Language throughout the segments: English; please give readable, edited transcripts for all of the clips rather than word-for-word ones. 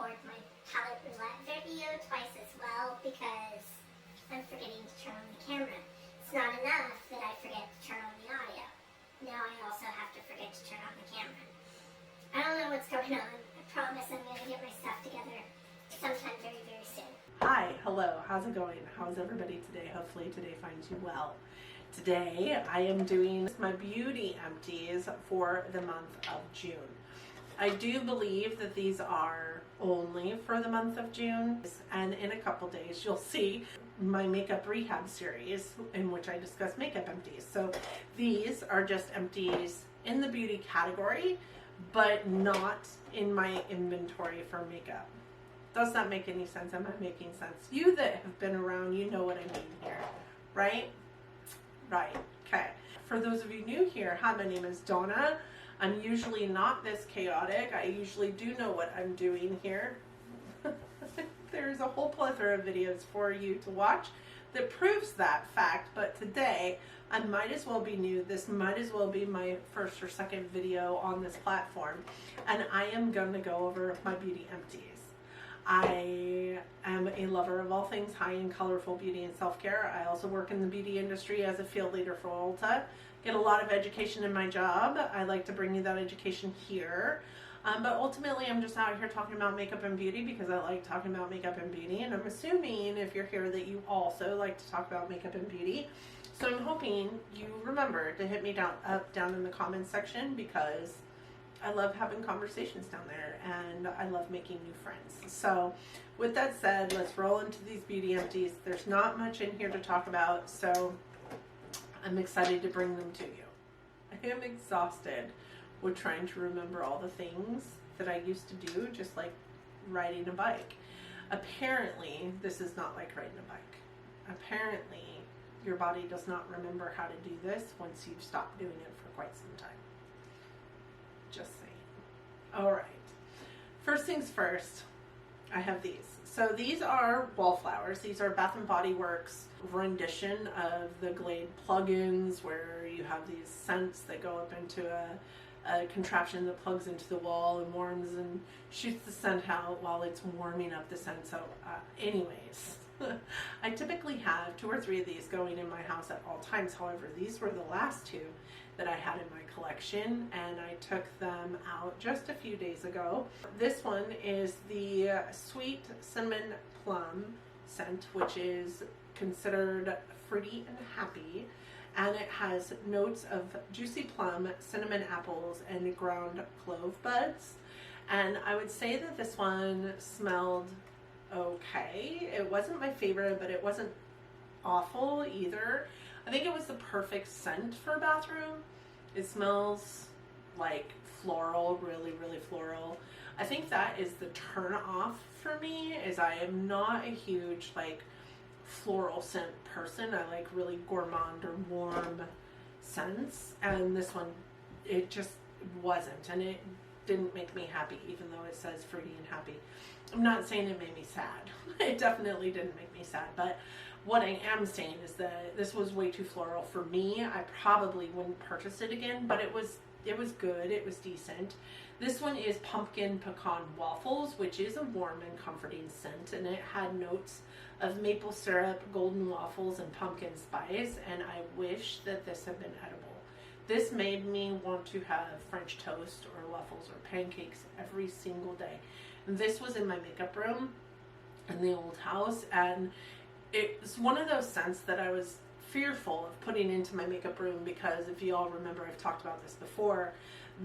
record my palette roulette video twice as well because I'm forgetting to turn on the camera. It's not enough that I forget to turn on the audio. Now I also have to forget to turn on the camera. I don't know what's going on. I promise I'm going to get my stuff together sometime very, very soon. Hi, hello, how's it going? How's everybody today? Hopefully today finds you well. Today I am doing my beauty empties for the month of June. I do believe that these are only for the month of June, and in a couple days you'll see my makeup rehab series in which I discuss makeup empties. So these are just empties in the beauty category, but not in my inventory for makeup. Does that make any sense? Am I making sense? You that have been around, you know what I mean here, right? Right, okay. For those of you new here, hi, my name is Donna. I'm usually not this chaotic. I usually do know what I'm doing here. There's a whole plethora of videos for you to watch that proves that fact, but today I might as well be new. This might as well be my first or second video on this platform, and I am going to go over my beauty empties. I am a lover of all things high-end, colorful beauty and self-care. I also work in the beauty industry as a field leader for Ulta. Get a lot of education in my job. I like to bring you that education here. But ultimately, I'm just out here talking about makeup and beauty because I like talking about makeup and beauty. And I'm assuming if you're here that you also like to talk about makeup and beauty. So I'm hoping you remember to hit me down in the comments section because I love having conversations down there and I love making new friends. So with that said, let's roll into these beauty empties. There's not much in here to talk about, so I'm excited to bring them to you. I am exhausted with trying to remember all the things that I used to do, just like riding a bike. Apparently, this is not like riding a bike. Apparently, your body does not remember how to do this once you've stopped doing it for quite some time. Just saying. All right. First things first, I have these. So these are wallflowers. These are Bath & Body Works rendition of the Glade plugins where you have these scents that go up into a contraption that plugs into the wall and warms and shoots the scent out while it's warming up the scent. So anyways, I typically have 2 or 3 of these going in my house at all times. However, these were the last 2 that I had in my collection, and I took them out just a few days ago. This one is the Sweet Cinnamon Plum scent, which is considered fruity and happy, and it has notes of juicy plum, cinnamon apples, and ground clove buds. And I would say that this one smelled okay. It wasn't my favorite, but it wasn't awful either. I think it was the perfect scent for a bathroom. It smells like floral, really, really floral. I think that is the turn off for me, is I am not a huge like floral scent person. I like really gourmand or warm scents, and this one, it just wasn't, and it didn't make me happy, even though it says fruity and happy. I'm not saying it made me sad. It definitely didn't make me sad, but what I am saying is that this was way too floral for me. I probably wouldn't purchase it again, but it was good. It was decent. This one is Pumpkin Pecan Waffles, which is a warm and comforting scent, and it had notes of maple syrup, golden waffles, and pumpkin spice, and I wish that this had been edible. This made me want to have French toast or waffles or pancakes every single day. And this was in my makeup room in the old house, and it's one of those scents that I was fearful of putting into my makeup room because if you all remember, I've talked about this before,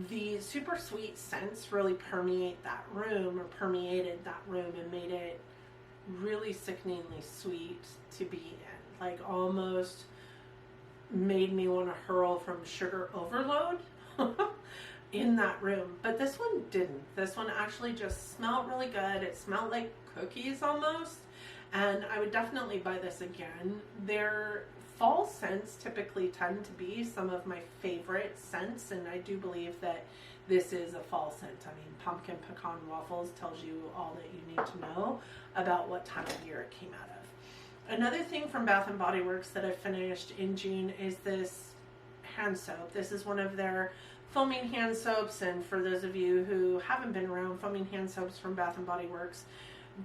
the super sweet scents really permeated that room and made it really sickeningly sweet to be in. Like almost made me want to hurl from sugar overload in that room. But this one didn't. This one actually just smelled really good. It smelled like cookies almost. And I would definitely buy this again. Their fall scents typically tend to be some of my favorite scents, and I do believe that this is a fall scent. I mean, Pumpkin Pecan Waffles tells you all that you need to know about what time of year it came out of. Another thing from Bath & Body Works that I finished in June is this hand soap. This is one of their foaming hand soaps, and for those of you who haven't been around, foaming hand soaps from Bath and Body Works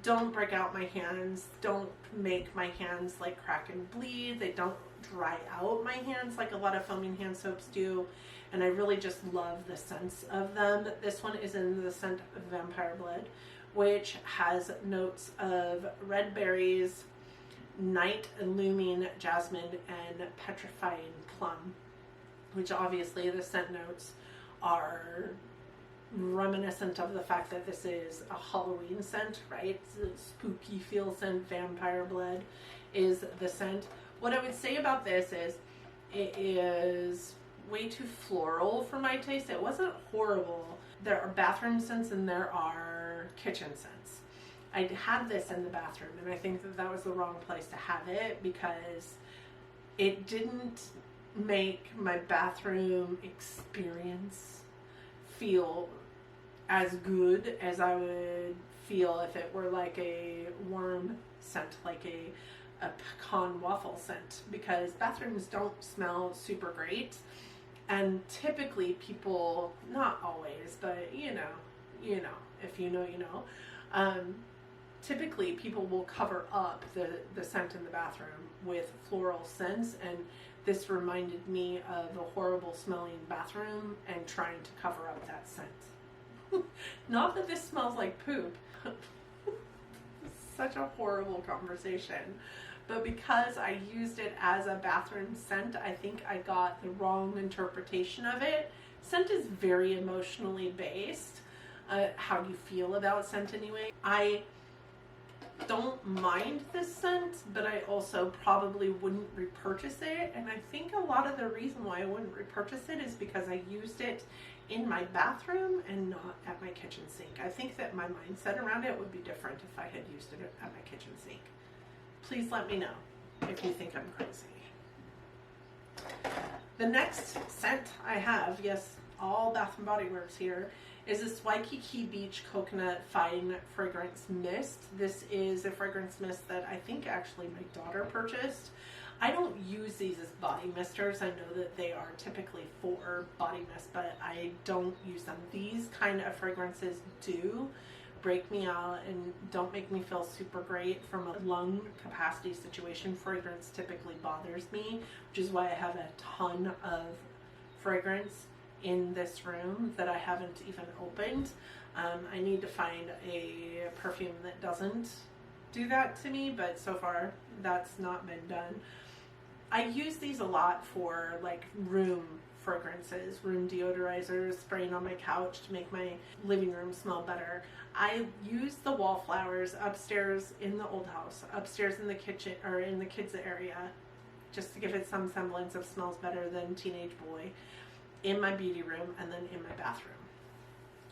don't break out my hands, don't make my hands like crack and bleed, they don't dry out my hands like a lot of foaming hand soaps do, and I really just love the scents of them. This one is in the scent of Vampire Blood, which has notes of red berries, night illuming jasmine, and petrifying plum, which obviously the scent notes are reminiscent of the fact that this is a Halloween scent, right? It's a spooky feel scent. Vampire Blood is the scent. What I would say about this is it is way too floral for my taste. It wasn't horrible. There are bathroom scents and there are kitchen scents. I had this in the bathroom, and I think that that was the wrong place to have it because it didn't make my bathroom experience feel as good as I would feel if it were like a warm scent, like a pecan waffle scent, because bathrooms don't smell super great, and typically people, not always, but you know, if you know, you know, typically people will cover up the scent in the bathroom with floral scents, and this reminded me of a horrible smelling bathroom and trying to cover up that scent. Not that this smells like poop. Such a horrible conversation. But because I used it as a bathroom scent, I think I got the wrong interpretation of it. Scent is very emotionally based. How do you feel about scent anyway? I don't mind this scent, but I also probably wouldn't repurchase it, and I think a lot of the reason why I wouldn't repurchase it is because I used it in my bathroom and not at my kitchen sink. I think that my mindset around it would be different if I had used it at my kitchen sink. Please let me know if you think I'm crazy. The next scent I have, yes, all Bath and Body Works here, is this Waikiki Beach Coconut Fine Fragrance Mist. This is a fragrance mist that I think actually my daughter purchased. I don't use these as body misters. I know that they are typically for body mist, but I don't use them. These kind of fragrances do break me out and don't make me feel super great from a lung capacity situation. Fragrance typically bothers me, which is why I have a ton of fragrance in this room that I haven't even opened. I need to find a perfume that doesn't do that to me, but so far that's not been done. I use these a lot for like room fragrances, room deodorizers, spraying on my couch to make my living room smell better. I use the wallflowers upstairs in the old house, upstairs in the kitchen or in the kids area, just to give it some semblance of smells better than Teenage Boy, in my beauty room, and then in my bathroom.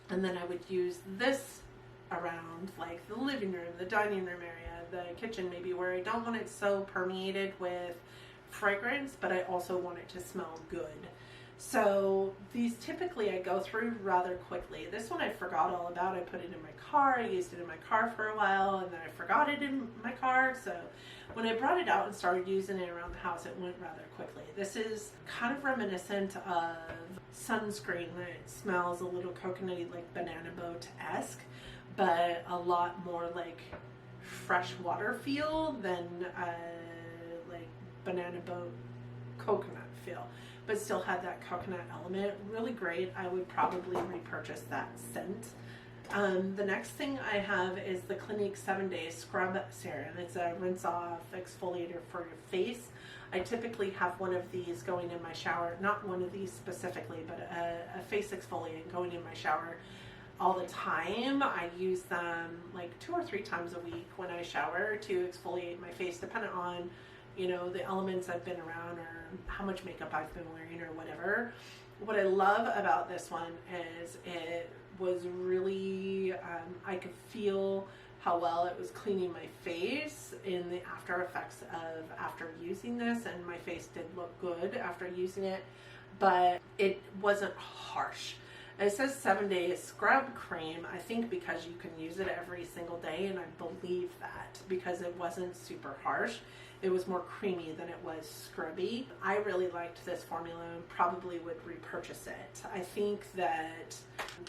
And then I would use this around like the living room, the dining room area, the kitchen maybe, where I don't want it so permeated with fragrance, but I also want it to smell good. So these typically I go through rather quickly. This one I forgot all about. I put it in my car. I used it in my car for a while, and then I forgot it in my car. So when I brought it out and started using it around the house, it went rather quickly. This is kind of reminiscent of sunscreen. It smells a little coconutty, like banana boat-esque, but a lot more like fresh water feel than like banana boat coconut feel, but still had that coconut element. Really great. I would probably repurchase that scent. The next thing I have is the Clinique 7-Day Scrub Serum. It's a rinse-off exfoliator for your face. I typically have one of these going in my shower, not one of these specifically, but a face exfoliant going in my shower all the time. I use them like 2 or 3 times a week when I shower to exfoliate my face, depending on, you know, the elements I've been around or how much makeup I've been wearing or whatever. What I love about this one is it was really, I could feel how well it was cleaning my face in the after effects of after using this, and my face did look good after using it, but it wasn't harsh. It says 7-day scrub cream, I think because you can use it every single day, and I believe that because it wasn't super harsh. It was more creamy than it was scrubby. I really liked this formula and probably would repurchase it. I think that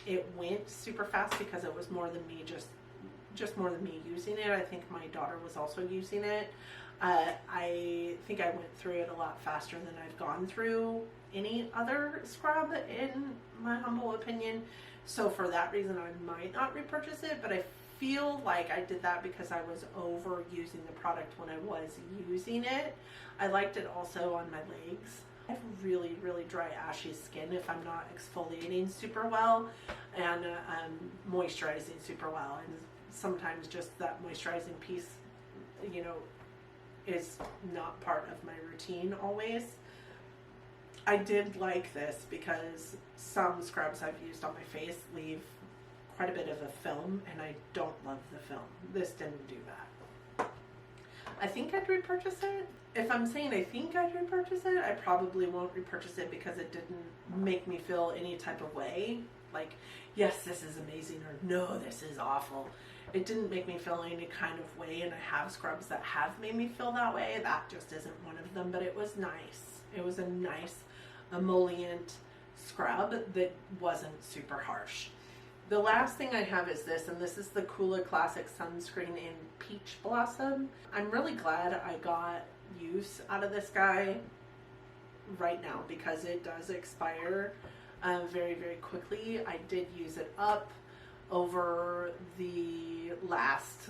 it went super fast because it was more than me just more than me using it. I think my daughter was also using it. I think I went through it a lot faster than I've gone through any other scrub, in my humble opinion. So for that reason, I might not repurchase it, but I feel like I did that because I was overusing the product when I was using it. I liked it also on my legs. I have really, really dry, ashy skin if I'm not exfoliating super well and moisturizing super well. And sometimes just that moisturizing piece, you know, is not part of my routine always. I did like this because some scrubs I've used on my face leave quite a bit of a film, and I don't love the film. This didn't do that. I think I'd repurchase it. If I'm saying I think I'd repurchase it, I probably won't repurchase it because it didn't make me feel any type of way. Like, yes, this is amazing, or no, this is awful. It didn't make me feel any kind of way, and I have scrubs that have made me feel that way. That just isn't one of them, but it was nice. It was a nice emollient scrub that wasn't super harsh. The last thing I have is this, and this is the Kula Classic Sunscreen in Peach Blossom. I'm really glad I got use out of this guy right now because it does expire very, very quickly. I did use it up over the last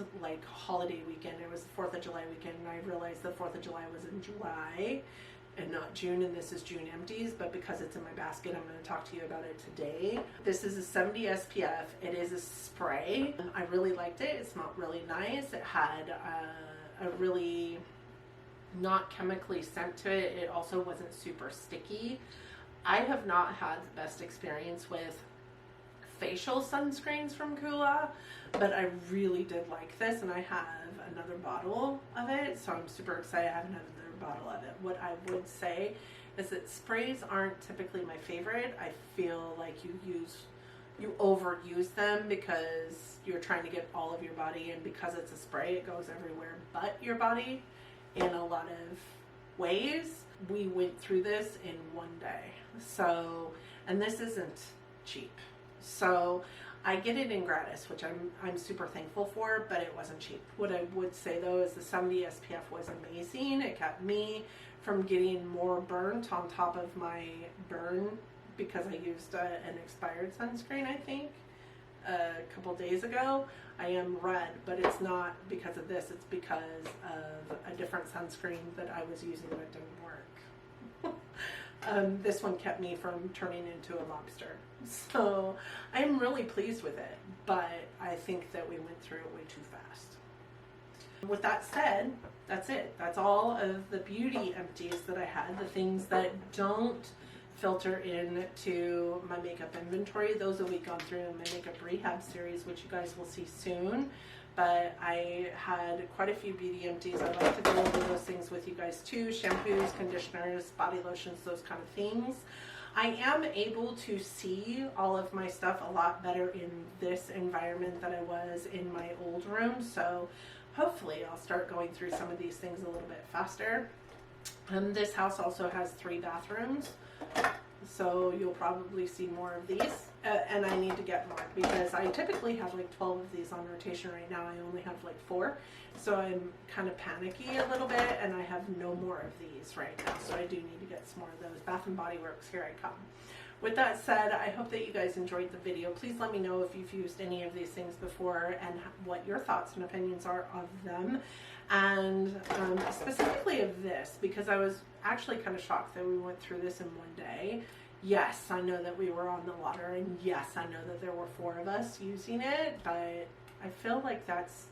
holiday weekend. It was the 4th of July weekend, and I realized the 4th of July was in July and not June, and this is June empties, but because it's in my basket, I'm going to talk to you about it today. This is a 70 SPF. It is a spray. I really liked it. It smelled really nice. It had a really not chemically scent to it. It also wasn't super sticky. I have not had the best experience with facial sunscreens from Kula, but I really did like this, and I have another bottle of it, so I'm super excited I have another bottle of it. What I would say is that sprays aren't typically my favorite. I feel like you overuse them because you're trying to get all of your body, and because it's a spray, it goes everywhere but your body in a lot of ways. We went through this in one day. So, and this isn't cheap. So I get it in gratis, which I'm super thankful for, but it wasn't cheap. What I would say though is the 70 SPF was amazing. It kept me from getting more burnt on top of my burn because I used an expired sunscreen, I think, a couple days ago. I am red, but it's not because of this. It's because of a different sunscreen that I was using that didn't work. This one kept me from turning into a lobster. So I'm really pleased with it, but I think that we went through it way too fast. With that said, that's it. That's all of the beauty empties that I had, the things that don't filter into my makeup inventory. Those will be gone through in my makeup rehab series, which you guys will see soon. But I had quite a few beauty empties. I like to go over those things with you guys too. Shampoos, conditioners, body lotions, those kind of things. I am able to see all of my stuff a lot better in this environment than I was in my old room. So hopefully I'll start going through some of these things a little bit faster. This house also has 3 bathrooms, so you'll probably see more of these. And I need to get more because I typically have like 12 of these on rotation right now. I only have like 4. So I'm kind of panicky a little bit, and I have no more of these right now. So I do need to get some more of those. Bath and Body Works, here I come. With that said, I hope that you guys enjoyed the video. Please let me know if you've used any of these things before and what your thoughts and opinions are of them. And specifically of this, because I was actually kind of shocked that we went through this in one day. Yes, I know that we were on the water, and yes, I know that there were 4 of us using it, but I feel like that's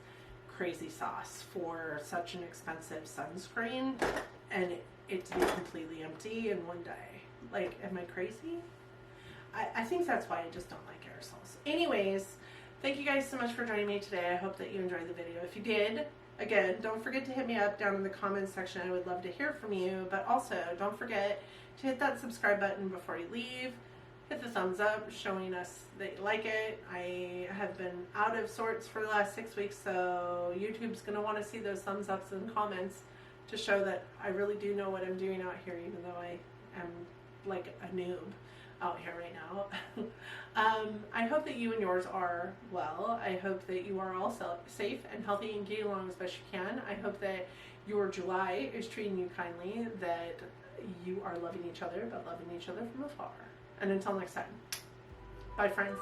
crazy sauce for such an expensive sunscreen, and it to be completely empty in one day. Like, am I crazy? I think that's why I just don't like aerosols. Anyways, thank you guys so much for joining me today. I hope that you enjoyed the video. If you did, again, don't forget to hit me up down in the comments section. I would love to hear from you, but also don't forget to hit that subscribe button before you leave. hit the thumbs up showing us that you like it. I have been out of sorts for the last 6 weeks, so YouTube's going to want to see those thumbs ups and comments to show that I really do know what I'm doing out here, even though I am like a noob out here right now. I hope that you and yours are well. I hope that you are all safe and healthy and getting along as best you can. I hope that your July is treating you kindly, that you are loving each other, but loving each other from afar. And until next time, bye friends.